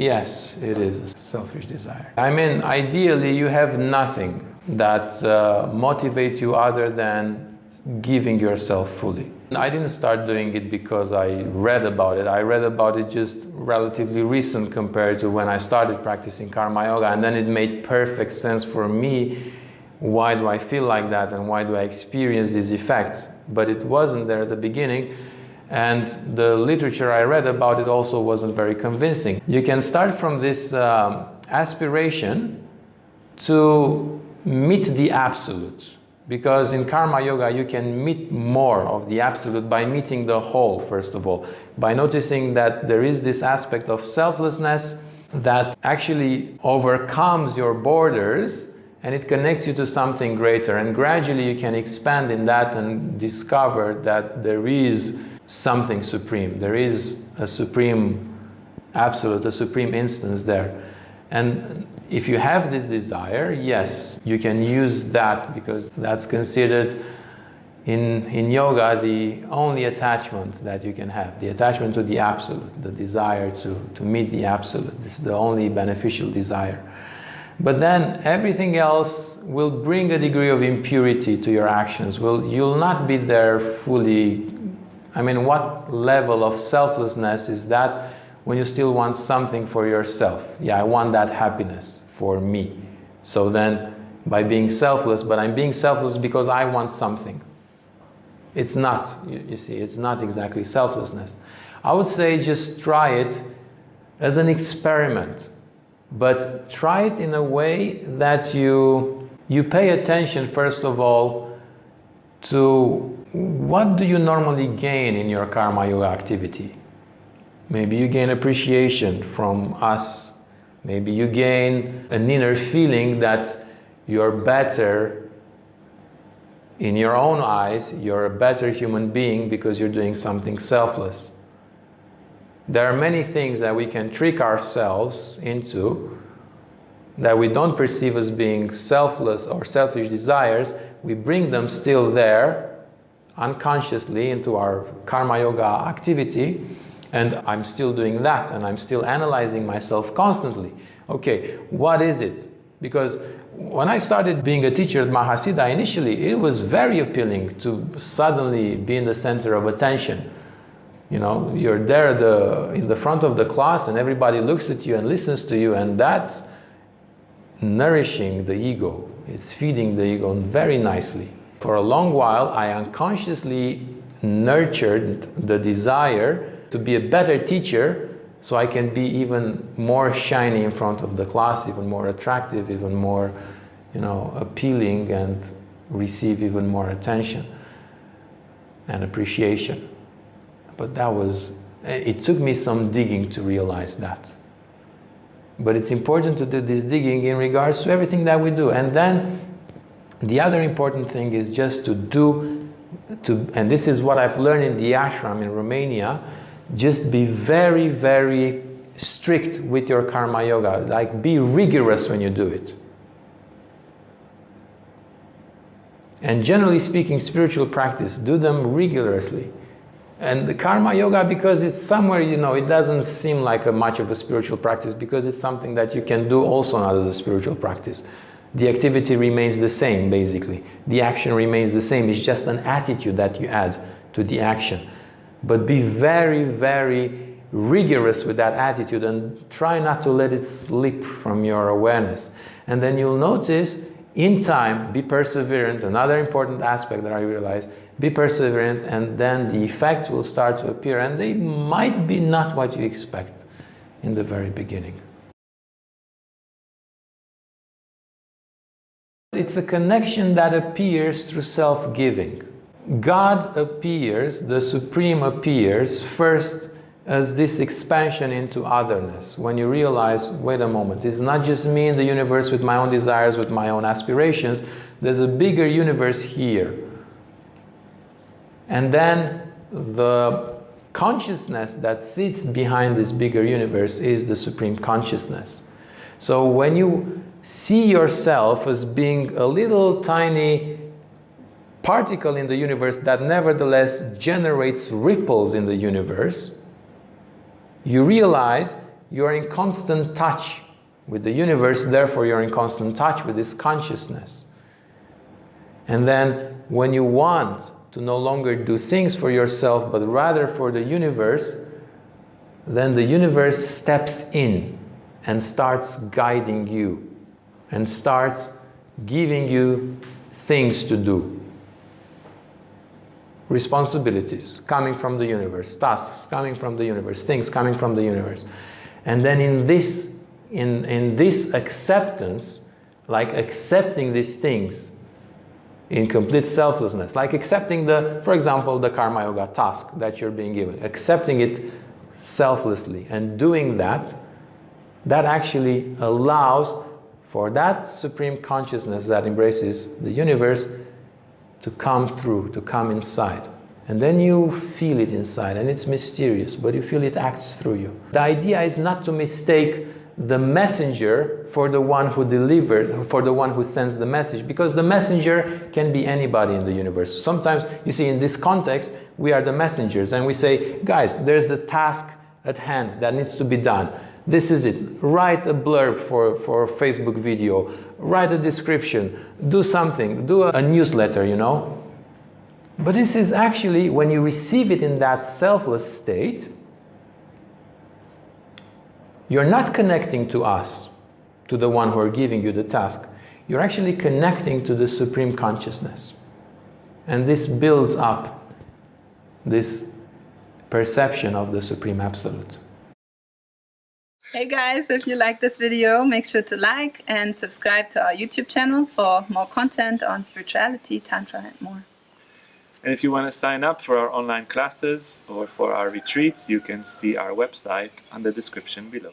Yes, it is a selfish desire. I mean, ideally you have nothing that motivates you other than giving yourself fully. I didn't start doing it because I read about it. I read about it just relatively recent compared to when I started practicing karma yoga, and then it made perfect sense for me. Why do I feel like that and why do I experience these effects? But it wasn't there at the beginning, and the literature I read about it also wasn't very convincing. You can start from this aspiration to meet the absolute, because in karma yoga you can meet more of the absolute by meeting the whole, first of all, by noticing that there is this aspect of selflessness that actually overcomes your borders and it connects you to something greater, and gradually you can expand in that and discover that there is something supreme, there is a supreme absolute, a supreme instance there. And if you have this desire, yes, you can use that, because that's considered in yoga the only attachment that you can have, the attachment to the absolute, the desire to meet the absolute. This is the only beneficial desire. But then everything else will bring a degree of impurity to your actions. You'll not be there fully. I mean, what level of selflessness is that when you still want something for yourself? Yeah, I want that happiness for me. So then, by being selfless, but I'm being selfless because I want something. It's not, you see, it's not exactly selflessness. I would say just try it as an experiment. But try it in a way that you pay attention, first of all, to what do you normally gain in your karma yoga activity. Maybe you gain appreciation from us. Maybe you gain an inner feeling that you're better in your own eyes, you're a better human being because you're doing something selfless. There are many things that we can trick ourselves into that we don't perceive as being selfless or selfish desires. We bring them still there unconsciously into our karma yoga activity, and I'm still doing that, and I'm still analyzing myself constantly. Okay, what is it? Because when I started being a teacher at Mahasiddha, initially it was very appealing to suddenly be in the center of attention. You know, you're there in the front of the class and everybody looks at you and listens to you, and that's nourishing the ego. It's feeding the ego very nicely. For a long while, I unconsciously nurtured the desire to be a better teacher so I can be even more shiny in front of the class, even more attractive, even more, appealing, and receive even more attention and appreciation. But it took me some digging to realize that. But it's important to do this digging in regards to everything that we do. And then the other important thing is just and this is what I've learned in the ashram in Romania, just be very, very strict with your karma yoga. Like, be rigorous when you do it. And generally speaking, spiritual practice, do them rigorously. And the karma yoga, because it's somewhere, it doesn't seem like much of a spiritual practice, because it's something that you can do also not as a spiritual practice. The activity remains the same, basically. The action remains the same. It's just an attitude that you add to the action. But be very, very rigorous with that attitude and try not to let it slip from your awareness. And then you'll notice, in time, be perseverant. Another important aspect that I realized, be perseverant, and then the effects will start to appear, and they might be not what you expect in the very beginning. It's a connection that appears through self-giving. God appears, the Supreme appears first as this expansion into otherness. When you realize, wait a moment, it's not just me in the universe with my own desires, with my own aspirations, there's a bigger universe here. And then the consciousness that sits behind this bigger universe is the Supreme Consciousness. So when you see yourself as being a little tiny particle in the universe that nevertheless generates ripples in the universe, you realize you're in constant touch with the universe, therefore you're in constant touch with this consciousness. And then when you want to no longer do things for yourself, but rather for the universe, then the universe steps in and starts guiding you and starts giving you things to do. Responsibilities coming from the universe, tasks coming from the universe, things coming from the universe. And then in this acceptance, like accepting these things in complete selflessness, like accepting for example, the karma yoga task that you're being given, accepting it selflessly and doing that actually allows for that supreme consciousness that embraces the universe to come through, to come inside. And then you feel it inside, and it's mysterious, but you feel it acts through you. The idea is not to mistake the messenger for the one who delivers, for the one who sends the message, because the messenger can be anybody in the universe. Sometimes, you see, in this context, we are the messengers, and we say, guys, there's a task at hand that needs to be done. This is it. Write a blurb for a Facebook video. Write a description. Do something. Do a newsletter, you know. But this is actually, when you receive it in that selfless state, you're not connecting to us, to the one who are giving you the task. You're actually connecting to the Supreme Consciousness. And this builds up this perception of the Supreme Absolute. Hey guys, if you like this video, make sure to like and subscribe to our YouTube channel for more content on spirituality, Tantra and more. And if you want to sign up for our online classes or for our retreats, you can see our website on the description below.